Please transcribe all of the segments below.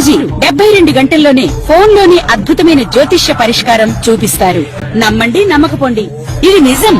గురూజీ 72 గంటల్లోనే ఫోన్లోని అద్భుతమైన జ్యోతిష్య పరిష్కారం చూపిస్తారు. నమ్మండి, నమ్మకపోండి, ఇది నిజం.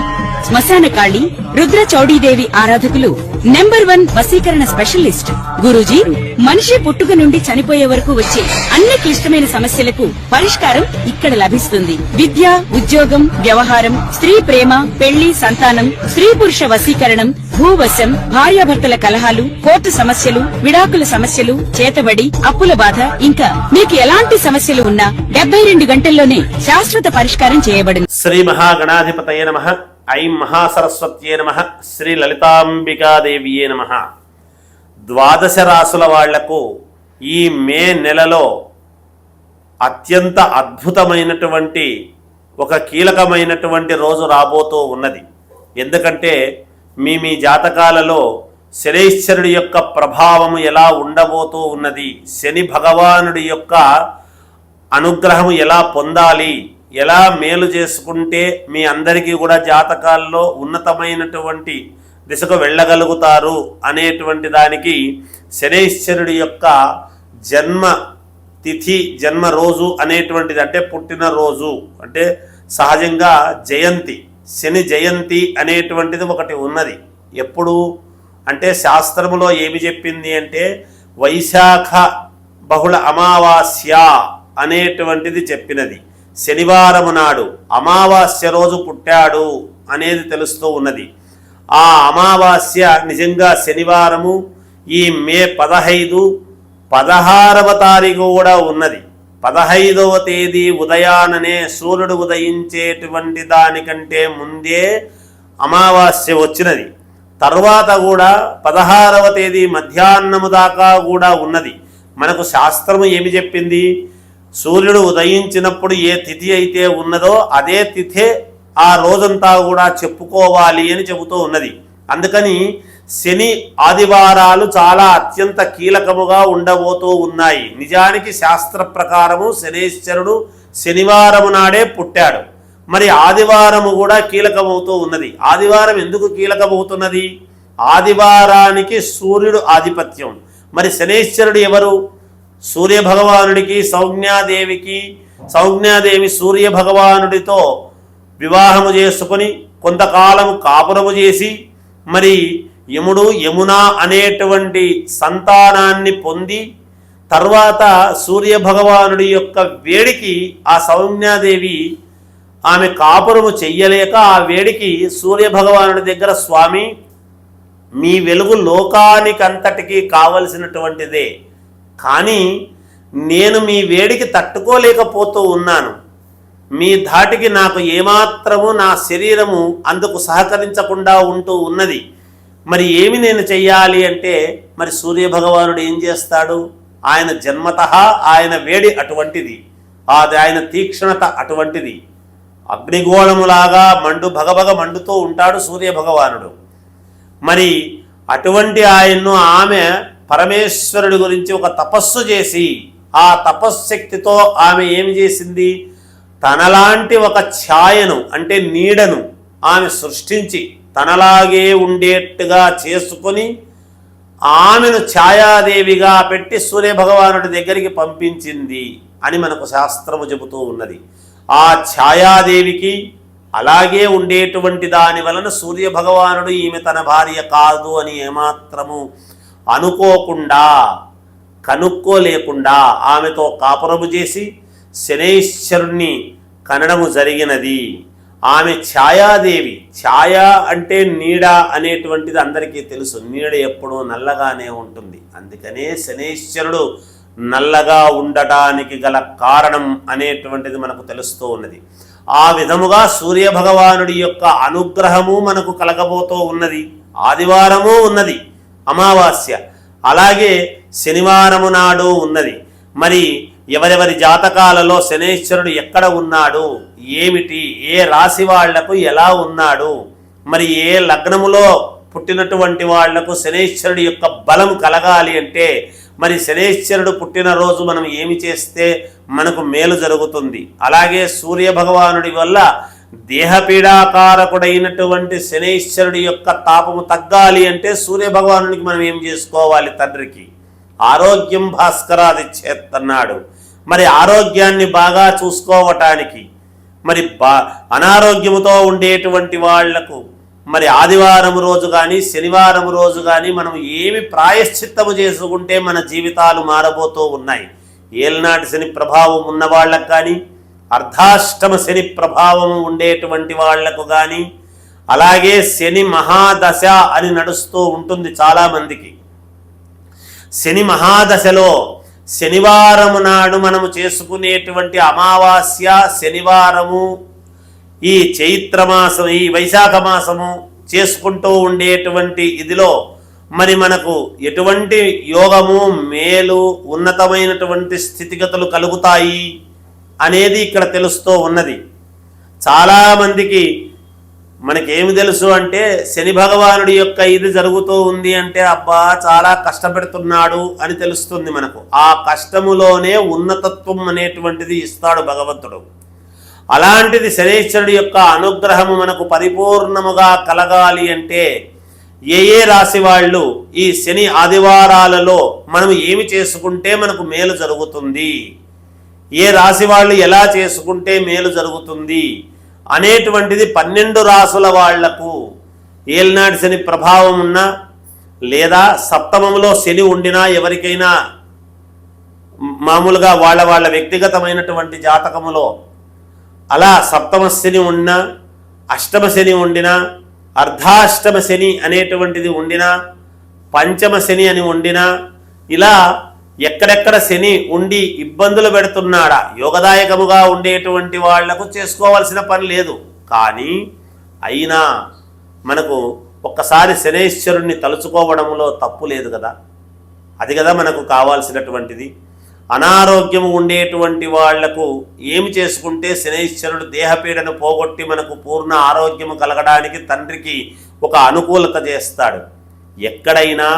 శ్మశాన కాళి రుద్ర చౌడీదేవి ఆరాధకులు నంబర్ 1 వశీకరణ స్పెషలిస్ట్. గురూజీ మనిషి పుట్టుక నుండి చనిపోయే వరకు వచ్చే అన్ని క్లిష్టమైన సమస్యలకు పరిష్కారం ఇక్కడ లభిస్తుంది. విద్య, ఉద్యోగం, వ్యవహారం, స్త్రీ ప్రేమ, పెళ్లి, సంతానం, స్త్రీ పురుష వశీకరణం, భూవశం, భార్యాభర్తల కలహాలు, కోర్టు సమస్యలు, విడాకుల సమస్యలు, చేతబడి, అప్పుల బాధ, ఇంకా మీకు ఎలాంటి సమస్యలు ఉన్నా 72 గంటల్లోనే శాశ్వత పరిష్కారం చేయబడింది. శ్రీ మహాగణాధిపతయే నమః. ఐం మహాసరస్వత్యే నమః. శ్రీ లలితాంబికాదేవియే నమః. ద్వాదశ రాసుల వాళ్లకు ఈ మే నెలలో అత్యంత అద్భుతమైనటువంటి ఒక కీలకమైనటువంటి రోజు రాబోతూ ఉన్నది. ఎందుకంటే మీ జాతకాలలో శనైశ్వరుడి యొక్క ప్రభావము ఎలా ఉండబోతూ ఉన్నది, శని భగవానుడి యొక్క అనుగ్రహము ఎలా పొందాలి, ఎలా మేలు చేసుకుంటే మీ అందరికీ కూడా జాతకాల్లో ఉన్నతమైనటువంటి దిశకు వెళ్ళగలుగుతారు అనేటువంటి దానికి శనైశ్వరుడి యొక్క జన్మ తిథి, జన్మ రోజు అనేటువంటిది, అంటే పుట్టిన రోజు, అంటే సహజంగా జయంతి, శని జయంతి అనేటువంటిది ఒకటి ఉన్నది. ఎప్పుడు అంటే శాస్త్రములో ఏమి చెప్పింది అంటే వైశాఖ బహుళ అమావాస్య అనేటువంటిది చెప్పినది. శనివారము నాడు అమావాస్య రోజు పుట్టాడు అనేది తెలుస్తూ ఉన్నది. ఆ అమావాస్య నిజంగా శనివారము ఈ మే 15, 16వ తారీఖు కూడా ఉన్నది. 15వ తేదీ ఉదయాననే సూర్యుడు ఉదయించేటువంటి దానికంటే ముందే అమావాస్య వచ్చినది. తర్వాత కూడా 16వ తేదీ మధ్యాహ్నము దాకా కూడా ఉన్నది. మనకు శాస్త్రము ఏమి చెప్పింది, సూర్యుడు ఉదయించినప్పుడు ఏ తిథి అయితే ఉన్నదో అదే తిథే ఆ రోజంతా కూడా చెప్పుకోవాలి అని చెబుతూ ఉన్నది. అందుకని శని ఆదివారాలు చాలా అత్యంత కీలకముగా ఉండబోతూ ఉన్నాయి. నిజానికి శాస్త్ర ప్రకారము శనైశ్వరుడు శనివారము నాడే పుట్టాడు. మరి ఆదివారము కూడా కీలకమవుతూ ఉన్నది. ఆదివారం ఎందుకు కీలకమవుతున్నది? ఆదివారానికి సూర్యుడు ఆధిపత్యం. మరి శనైశ్వరుడు ఎవరు? సూర్య భగవానుడికి సౌజ్ఞాదేవికి, సౌజ్ఞాదేవి సూర్య భగవానుడితో వివాహము చేసుకొని కొంతకాలము కాపురము చేసి మరి యముడు యమున అనేటువంటి సంతానాన్ని పొంది తర్వాత సూర్య భగవానుడి యొక్క వేడికి ఆ సౌజ్ఞాదేవి ఆమె కాపురము చెయ్యలేక ఆ వేడికి సూర్య భగవానుడి దగ్గర, స్వామి మీ వెలుగు లోకానికంతటికీ కావలసినటువంటిదే, కానీ నేను మీ వేడికి తట్టుకోలేకపోతూ ఉన్నాను, మీ ధాటికి నాకు ఏమాత్రము నా శరీరము అందుకు సహకరించకుండా ఉంటూ ఉన్నది, మరి ఏమి నేను చెయ్యాలి అంటే మరి సూర్య భగవానుడు ఏం చేస్తాడు? ఆయన జన్మతః ఆయన వేడి అటువంటిది, ఆయన తీక్షణత అటువంటిది. అగ్నిగోళములాగా భగభగ మండుతూ ఉంటాడు సూర్య భగవానుడు. మరి అటువంటి ఆయన్ను ఆమె పరమేశ్వరుడి గురించి ఒక తపస్సు చేసి ఆ తపశ్శక్తితో ఆమె ఏమి చేసింది, తనలాంటి ఒక ఛాయను అంటే నీడను ఆమె సృష్టించి తనలాగే ఉండేట్టుగా చేసుకొని ఆమెను ఛాయాదేవిగా పెట్టి సూర్యభగవానుడి దగ్గరికి పంపించింది అని మనకు శాస్త్రము చెబుతూ ఉన్నది. ఆ ఛాయాదేవికి అలాగే ఉండేటువంటి దాని వలన సూర్యభగవానుడు ఈమె తన భార్య కాదు అని ఏమాత్రము అనుకోకుండా, కనుక్కోలేకుండా ఆమెతో కాపురము చేసి శనైశ్వరుణ్ణి కనడము జరిగినది. ఆమె ఛాయాదేవి. ఛాయ అంటే నీడ అనేటువంటిది అందరికీ తెలుసు. నీడ ఎప్పుడూ నల్లగానే ఉంటుంది. అందుకనే శనైశ్వరుడు నల్లగా ఉండటానికి గల కారణం అనేటువంటిది మనకు తెలుస్తూ ఉన్నది. ఆ విధముగా సూర్యభగవానుడి యొక్క అనుగ్రహము మనకు కలగబోతూ ఉన్నది. ఆదివారము ఉన్నది అమావాస్య, అలాగే శనివారము నాడు ఉన్నది. మరి ఎవరెవరి జాతకాలలో శనైశ్వరుడు ఎక్కడ ఉన్నాడు, ఏమిటి, ఏ రాశి వాళ్లకు ఎలా ఉన్నాడు, మరి ఏ లగ్నములో పుట్టినటువంటి వాళ్లకు శనైశ్వరుడి యొక్క బలం కలగాలి అంటే మరి శనైశ్వరుడు పుట్టినరోజు మనం ఏమి చేస్తే మనకు మేలు జరుగుతుంది. అలాగే సూర్య భగవానుడి వల్ల దేహపీడాకారకుడైనటువంటి శనైశ్వరుడి యొక్క తాపము తగ్గాలి అంటే సూర్య భగవానుడికి మనం ఏం చేసుకోవాలి? తండ్రికి ఆరోగ్యం భాస్కరాది చేత్తన్నాడు. మరి ఆరోగ్యాన్ని బాగా చూసుకోవటానికి మరి అనారోగ్యముతో ఉండేటువంటి వాళ్లకు మరి ఆదివారం రోజు కానీ శనివారం రోజు కానీ మనం ఏమి ప్రాయశ్చిత్తము చేసుకుంటే మన జీవితాలు మారబోతూ ఉన్నాయి. ఏలనాటి శని ప్రభావం ఉన్న వాళ్ళకు కానీ, అర్ధాష్టమ శని ప్రభావం ఉండేటువంటి వాళ్లకు కానీ, అలాగే శని మహాదశ అని నడుస్తూ ఉంటుంది చాలామందికి. శని మహాదశలో శనివారము నాడు మనము చేసుకునేటువంటి అమావాస్య శనివారము, ఈ చైత్రమాసం, ఈ వైశాఖ మాసము చేసుకుంటూ ఉండేటువంటి ఇదిలో మరి మనకు ఎటువంటి యోగము, మేలు, ఉన్నతమైనటువంటి స్థితిగతులు కలుగుతాయి అనేది ఇక్కడ తెలుస్తూ ఉన్నది. చాలామందికి మనకేమి తెలుసు అంటే శని భగవానుడి యొక్క ఇది జరుగుతూ ఉంది అంటే అబ్బా చాలా కష్టపెడుతున్నాడు అని తెలుస్తుంది మనకు. ఆ కష్టములోనే ఉన్నతత్వం అనేటువంటిది ఇస్తాడు భగవంతుడు. అలాంటిది శనీశ్వరుడి యొక్క అనుగ్రహము మనకు పరిపూర్ణముగా కలగాలి అంటే ఏ రాశి వాళ్ళు ఈ శని ఆదివారాలలో మనం ఏమి చేసుకుంటే మనకు మేలు జరుగుతుంది, ఏ రాశి వాళ్ళు ఎలా చేసుకుంటే మేలు జరుగుతుంది అనేటువంటిది 12 రాసుల వాళ్లకు ఏలినాటి శని ప్రభావం ఉన్నా లేదా సప్తమంలో శని ఉండినా ఎవరికైనా మామూలుగా వాళ్ళ వ్యక్తిగతమైనటువంటి జాతకములో అలా సప్తమ శని ఉన్నా, అష్టమ శని ఉండినా, అర్ధాష్టమ శని అనేటువంటిది ఉండినా, పంచమ శని అని ఉండినా, ఇలా ఎక్కడెక్కడ శని ఉండి ఇబ్బందులు పెడుతున్నాడా యోగదాయకముగా ఉండేటువంటి వాళ్లకు చేసుకోవాల్సిన పని లేదు. కానీ అయినా మనకు ఒక్కసారి శనైశ్వరుణ్ణి తలుచుకోవడంలో తప్పు లేదు కదా. అది కదా మనకు కావాల్సినటువంటిది. అనారోగ్యము ఉండేటువంటి వాళ్లకు ఏమి చేసుకుంటే శనైశ్వరుడు దేహపీడను పోగొట్టి మనకు పూర్ణ ఆరోగ్యము కలగడానికి తండ్రికి ఒక అనుకూలత చేస్తాడు. ఎక్కడైనా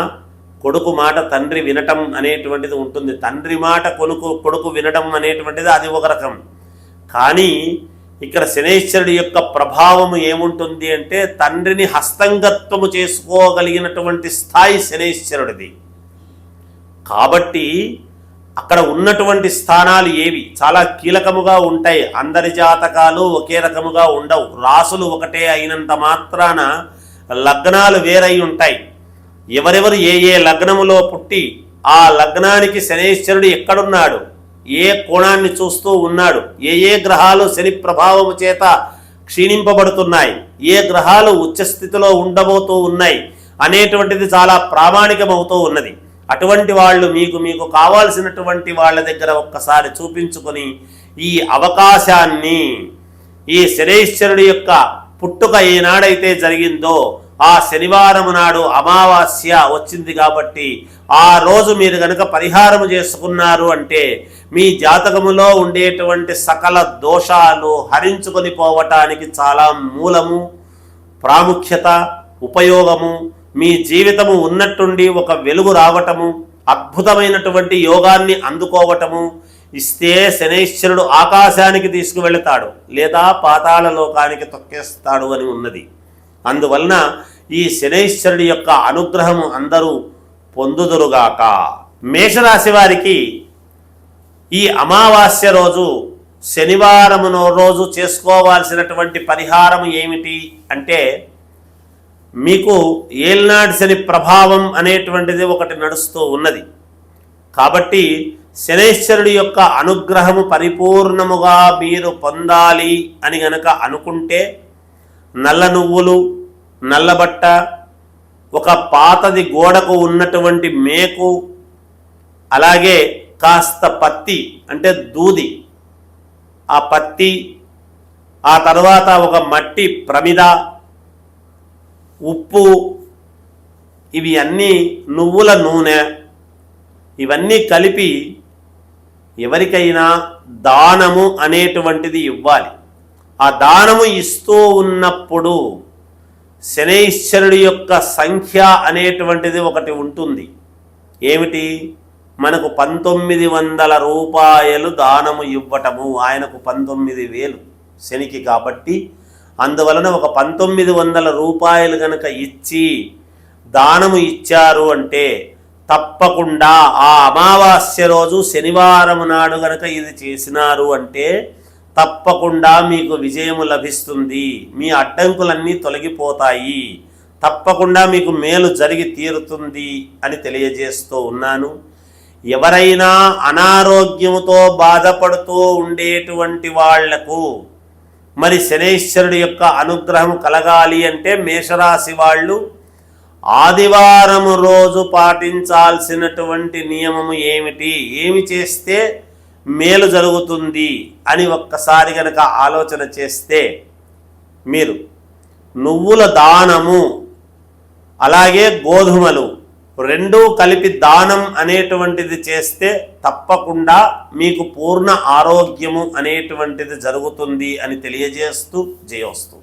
కొడుకు మాట తండ్రి వినటం అనేటువంటిది ఉంటుంది. తండ్రి మాట కొడుకు వినటం అనేటువంటిది అది ఒక రకం. కానీ ఇక్కడ శనైశ్వరుడి యొక్క ప్రభావము ఏముంటుంది అంటే తండ్రిని హస్తంగత్వము చేసుకోగలిగినటువంటి స్థాయి శనైశ్వరుడిది. కాబట్టి అక్కడ ఉన్నటువంటి స్థానాలు ఏవి చాలా కీలకముగా ఉంటాయి. అందరి జాతకాలు ఒకే రకముగా ఉండవు. రాసులు ఒకటే అయినంత మాత్రాన లగ్నాలు వేరై ఉంటాయి. ఎవరెవరు ఏ లగ్నములో పుట్టి ఆ లగ్నానికి శనైశ్వరుడు ఎక్కడున్నాడు, ఏ కోణాన్ని చూస్తూ ఉన్నాడు, ఏ గ్రహాలు శని ప్రభావము చేత క్షీణింపబడుతున్నాయి, ఏ గ్రహాలు ఉచ్చస్థితిలో ఉండబోతూ ఉన్నాయి అనేటువంటిది చాలా ప్రామాణికమవుతూ ఉన్నది. అటువంటి వాళ్ళు మీకు కావాల్సినటువంటి వాళ్ళ దగ్గర ఒక్కసారి చూపించుకొని ఈ అవకాశాన్ని, ఈ శనైశ్వరుడి యొక్క పుట్టుక ఏనాడైతే జరిగిందో ఆ శనివారం నాడు అమావాస్య వచ్చింది కాబట్టి ఆ రోజు మీరు కనుక పరిహారము చేసుకున్నారు అంటే మీ జాతకములో ఉండేటువంటి సకల దోషాలు హరించుకొని పోవటానికి చాలా మూలము, ప్రాముఖ్యత, ఉపయోగము, మీ జీవితము ఉన్నట్టుండి ఒక వెలుగు రావటము, అద్భుతమైనటువంటి యోగాన్ని అందుకోవటము ఇస్తే శనైశ్వరుడు ఆకాశానికి తీసుకువెళతాడు లేదా పాతాళ లోకానికి తొక్కేస్తాడు అని ఉన్నది. అందువలన ఈ శనైశ్వరుడి యొక్క అనుగ్రహము అందరూ పొందుదురుగాక. మేషరాశి వారికి ఈ అమావాస్య రోజు శనివారమును రోజు చేసుకోవాల్సినటువంటి పరిహారం ఏమిటి అంటే మీకు ఏలినాటి శని ప్రభావం అనేటువంటిది ఒకటి నడుస్తూ ఉన్నది. కాబట్టి శనైశ్వరుడి యొక్క అనుగ్రహము పరిపూర్ణముగా మీరు పొందాలి అని గనక అనుకుంటే నల్ల నువ్వులు, నల్లబట్ట, ఒక పాతది గోడకు ఉన్నటువంటి మేకు, అలాగే కాస్త పత్తి అంటే దూది, ఆ పత్తి, ఆ తర్వాత ఒక మట్టి ప్రమిద, ఉప్పు, ఇవి అన్నీ నువ్వుల నూనె, ఇవన్నీ కలిపి ఎవరికైనా దానము అనేటువంటిది ఇవ్వాలి. ఆ దానము ఇస్తూ ఉన్నప్పుడు శనైశ్వరుడి యొక్క సంఖ్య అనేటువంటిది ఒకటి ఉంటుంది. ఏమిటి? మనకు 1900 రూపాయలు దానము ఇవ్వటము. ఆయనకు 19,000 శనికి కాబట్టి అందువలన ఒక 1900 రూపాయలు కనుక ఇచ్చి దానము ఇచ్చారు అంటే తప్పకుండా ఆ అమావాస్య రోజు శనివారం నాడు గనక ఇది చేసినారు అంటే తప్పకుండా మీకు విజయము లభిస్తుంది, మీ అడ్డంకులన్నీ తొలగిపోతాయి, తప్పకుండా మీకు మేలు జరిగి తీరుతుంది అని తెలియజేస్తూ ఉన్నాను. ఎవరైనా అనారోగ్యముతో బాధపడుతూ ఉండేటువంటి వాళ్లకు మరి శనైశ్వరుడి యొక్క అనుగ్రహం కలగాలి అంటే మేషరాశి వాళ్ళు ఆదివారం రోజు పాటించాల్సినటువంటి నియమము ఏమిటి, ఏమి చేస్తే మేలు జరుగుతుంది అని ఒక్కసారి గనక ఆలోచన చేస్తే మీరు నువ్వుల దానము అలాగే గోధుమలు రెండూ కలిపి దానం అనేటువంటిది చేస్తే తప్పకుండా మీకు పూర్ణ ఆరోగ్యము అనేటువంటిది జరుగుతుంది అని తెలియజేస్తూ జయోస్తు.